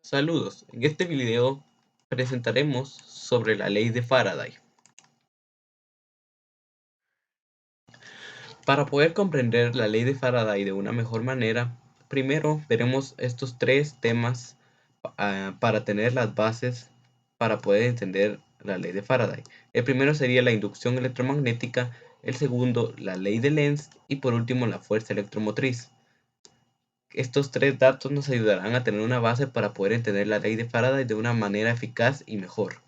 Saludos, en este video presentaremos sobre la ley de Faraday. Para poder comprender la ley de Faraday de una mejor manera, primero veremos estos tres temas para tener las bases para poder entender la ley de Faraday. El primero sería la inducción electromagnética, el segundo la ley de Lenz y por último la fuerza electromotriz. Estos tres datos nos ayudarán a tener una base para poder entender la ley de Faraday de una manera eficaz y mejor.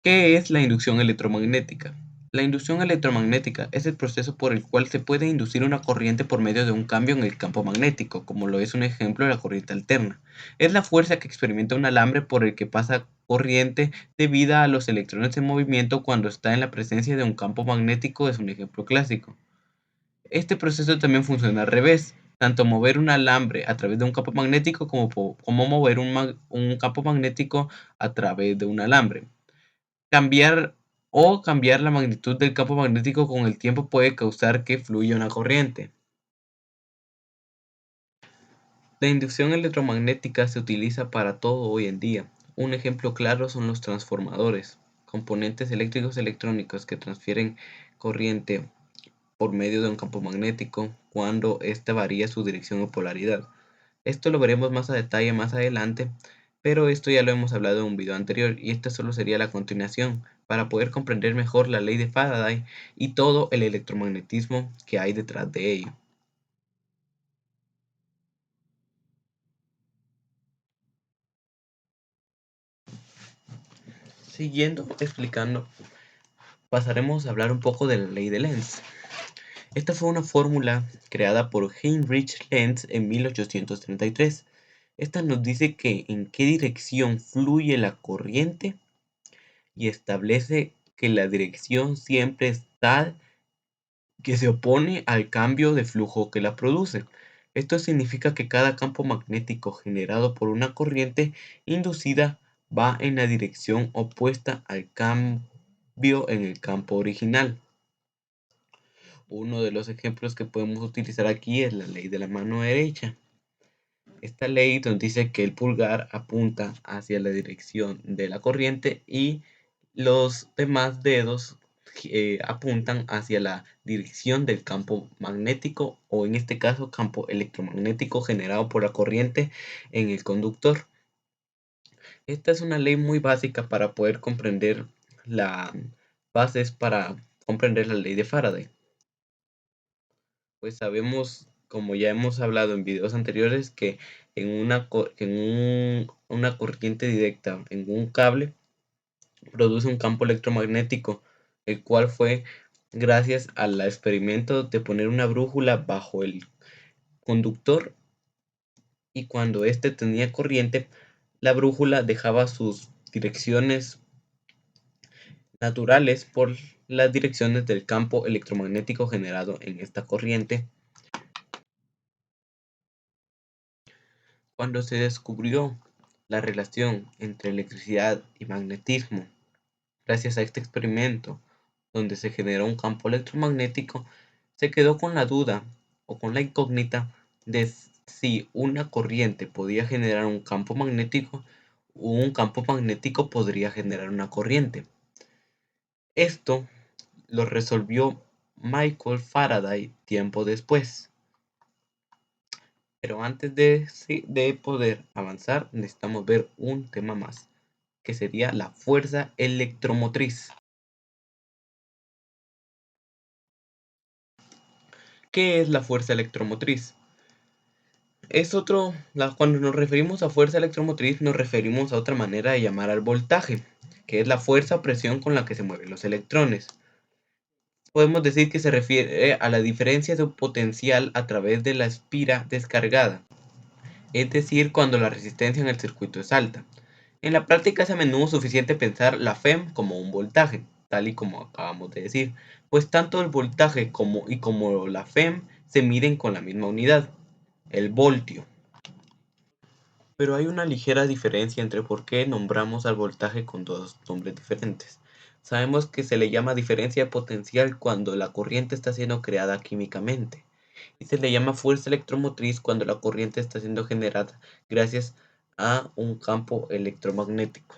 ¿Qué es la inducción electromagnética? La inducción electromagnética es el proceso por el cual se puede inducir una corriente por medio de un cambio en el campo magnético, como lo es un ejemplo de la corriente alterna. Es la fuerza que experimenta un alambre por el que pasa corriente debida a los electrones en movimiento cuando está en la presencia de un campo magnético, es un ejemplo clásico. Este proceso también funciona al revés, tanto mover un alambre a través de un campo magnético como mover un campo magnético a través de un alambre. Cambiar la magnitud del campo magnético con el tiempo puede causar que fluya una corriente. La inducción electromagnética se utiliza para todo hoy en día. Un ejemplo claro son los transformadores, componentes eléctricos electrónicos que transfieren corriente por medio de un campo magnético cuando éste varía su dirección o polaridad. Esto lo veremos más a detalle más adelante, pero esto ya lo hemos hablado en un video anterior y esta solo sería la continuación para poder comprender mejor la ley de Faraday y todo el electromagnetismo que hay detrás de ello. Siguiendo explicando, pasaremos a hablar un poco de la ley de Lenz. Esta fue una fórmula creada por Heinrich Lenz en 1833. Esta nos dice que en qué dirección fluye la corriente y establece que la dirección siempre es tal que se opone al cambio de flujo que la produce. Esto significa que cada campo magnético generado por una corriente inducida va en la dirección opuesta al cambio en el campo original. Uno de los ejemplos que podemos utilizar aquí es la ley de la mano derecha. Esta ley nos dice que el pulgar apunta hacia la dirección de la corriente y los demás dedos apuntan hacia la dirección del campo magnético o en este caso campo electromagnético generado por la corriente en el conductor. Esta es una ley muy básica para poder comprender las bases para comprender la ley de Faraday. Pues sabemos, como ya hemos hablado en videos anteriores, que una corriente directa en un cable produce un campo electromagnético, el cual fue gracias al experimento de poner una brújula bajo el conductor y cuando éste tenía corriente, la brújula dejaba sus direcciones naturales por las direcciones del campo electromagnético generado en esta corriente. Cuando se descubrió la relación entre electricidad y magnetismo, gracias a este experimento, donde se generó un campo electromagnético, se quedó con la duda o con la incógnita de si una corriente podía generar un campo magnético o un campo magnético podría generar una corriente. Esto lo resolvió Michael Faraday tiempo después. Pero antes de poder avanzar, necesitamos ver un tema más, que sería la fuerza electromotriz. ¿Qué es la fuerza electromotriz? Cuando nos referimos a fuerza electromotriz, nos referimos a otra manera de llamar al voltaje, que es la fuerza o presión con la que se mueven los electrones. Podemos decir que se refiere a la diferencia de potencial a través de la espira descargada, es decir, cuando la resistencia en el circuito es alta. En la práctica es a menudo suficiente pensar la FEM como un voltaje, tal y como acabamos de decir, pues tanto el voltaje como la FEM se miden con la misma unidad, el voltio. Pero hay una ligera diferencia entre por qué nombramos al voltaje con dos nombres diferentes. Sabemos que se le llama diferencia potencial cuando la corriente está siendo creada químicamente. Y se le llama fuerza electromotriz cuando la corriente está siendo generada gracias a un campo electromagnético.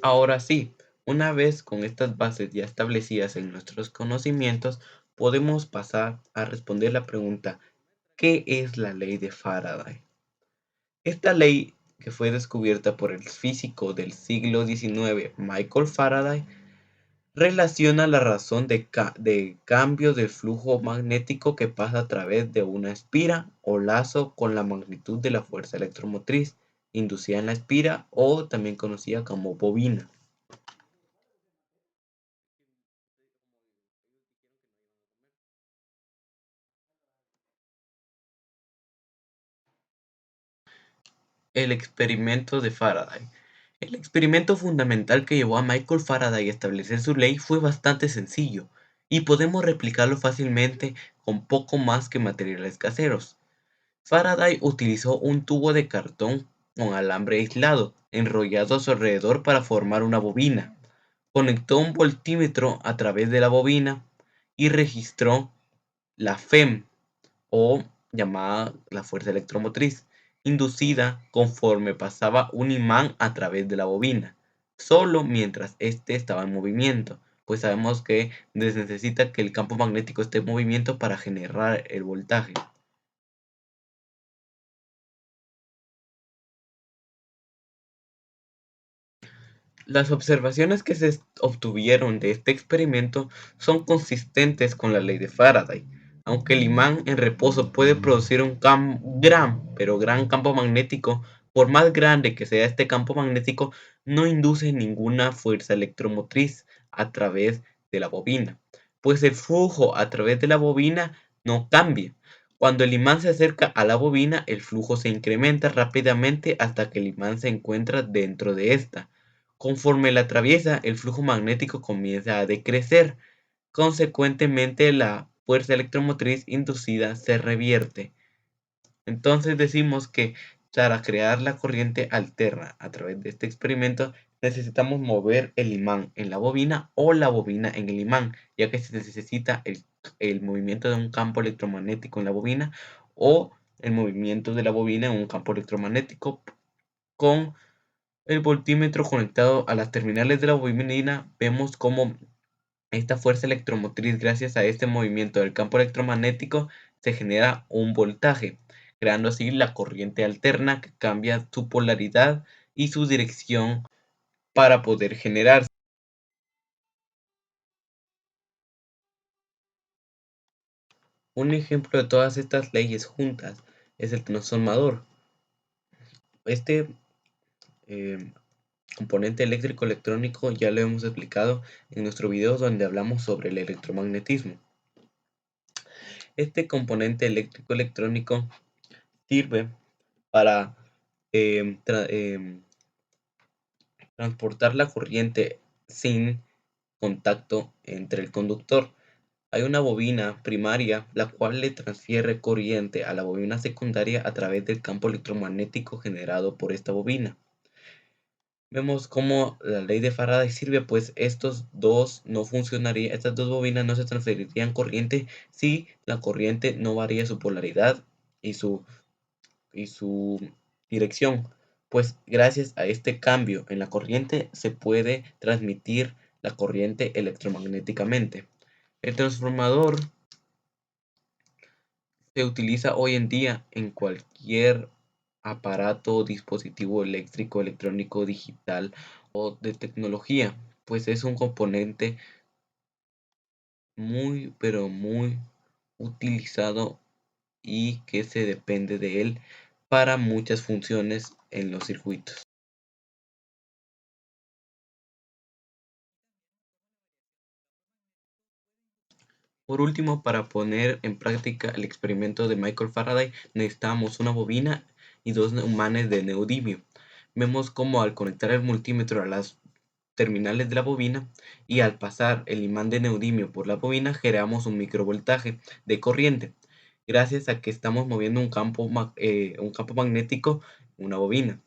Ahora sí, una vez con estas bases ya establecidas en nuestros conocimientos, podemos pasar a responder la pregunta: ¿qué es la ley de Faraday? Esta ley, que fue descubierta por el físico del siglo XIX Michael Faraday, relaciona la razón de cambio del flujo magnético que pasa a través de una espira o lazo con la magnitud de la fuerza electromotriz inducida en la espira, o también conocida como bobina. El experimento de Faraday. El experimento fundamental que llevó a Michael Faraday a establecer su ley fue bastante sencillo, y podemos replicarlo fácilmente con poco más que materiales caseros. Faraday utilizó un tubo de cartón con alambre aislado enrollado a su alrededor para formar una bobina. Conectó un voltímetro a través de la bobina y registró la FEM, o llamada la fuerza electromotriz, inducida conforme pasaba un imán a través de la bobina, solo mientras éste estaba en movimiento, pues sabemos que necesita que el campo magnético esté en movimiento para generar el voltaje. Las observaciones que se obtuvieron de este experimento son consistentes con la ley de Faraday. Aunque el imán en reposo puede producir un gran campo magnético, por más grande que sea este campo magnético, no induce ninguna fuerza electromotriz a través de la bobina, pues el flujo a través de la bobina no cambia. Cuando el imán se acerca a la bobina, el flujo se incrementa rápidamente hasta que el imán se encuentra dentro de esta. Conforme la atraviesa, el flujo magnético comienza a decrecer. Consecuentemente, la fuerza electromotriz inducida se revierte. Entonces decimos que para crear la corriente alterna a través de este experimento, necesitamos mover el imán en la bobina o la bobina en el imán, ya que se necesita el movimiento de un campo electromagnético en la bobina, o el movimiento de la bobina en un campo electromagnético. Con el voltímetro conectado a las terminales de la bobina, vemos cómo esta fuerza electromotriz, gracias a este movimiento del campo electromagnético, se genera un voltaje, creando así la corriente alterna que cambia su polaridad y su dirección para poder generarse. Un ejemplo de todas estas leyes juntas es el transformador. Este eh, componente eléctrico electrónico ya lo hemos explicado en nuestro video donde hablamos sobre el electromagnetismo. Este componente eléctrico electrónico sirve para transportar la corriente sin contacto entre el conductor. Hay una bobina primaria la cual le transfiere corriente a la bobina secundaria a través del campo electromagnético generado por esta bobina. Vemos cómo la ley de Faraday sirve, pues estos dos no funcionarían, estas dos bobinas no se transferirían corriente si la corriente no varía su polaridad y su dirección, pues gracias a este cambio en la corriente se puede transmitir la corriente electromagnéticamente. El transformador se utiliza hoy en día en cualquier aparato o dispositivo eléctrico, electrónico, digital o de tecnología, pues es un componente muy, pero muy utilizado y que se depende de él para muchas funciones en los circuitos. Por último, para poner en práctica el experimento de Michael Faraday, necesitamos una bobina y dos imanes de neodimio. Vemos cómo al conectar el multímetro a las terminales de la bobina y al pasar el imán de neodimio por la bobina, generamos un microvoltaje de corriente. Gracias a que estamos moviendo un campo magnético una bobina.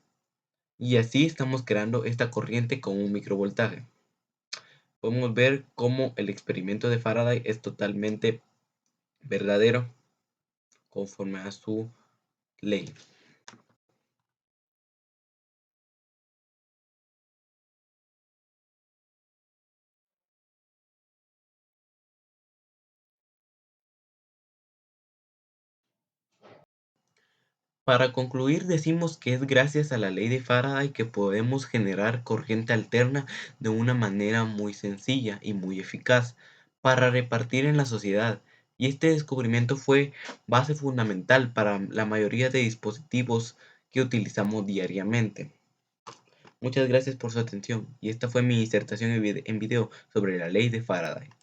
Y así estamos creando esta corriente con un microvoltaje. Podemos ver cómo el experimento de Faraday es totalmente verdadero conforme a su ley. Para concluir, decimos que es gracias a la ley de Faraday que podemos generar corriente alterna de una manera muy sencilla y muy eficaz para repartir en la sociedad. Y este descubrimiento fue base fundamental para la mayoría de dispositivos que utilizamos diariamente. Muchas gracias por su atención y esta fue mi disertación en video sobre la ley de Faraday.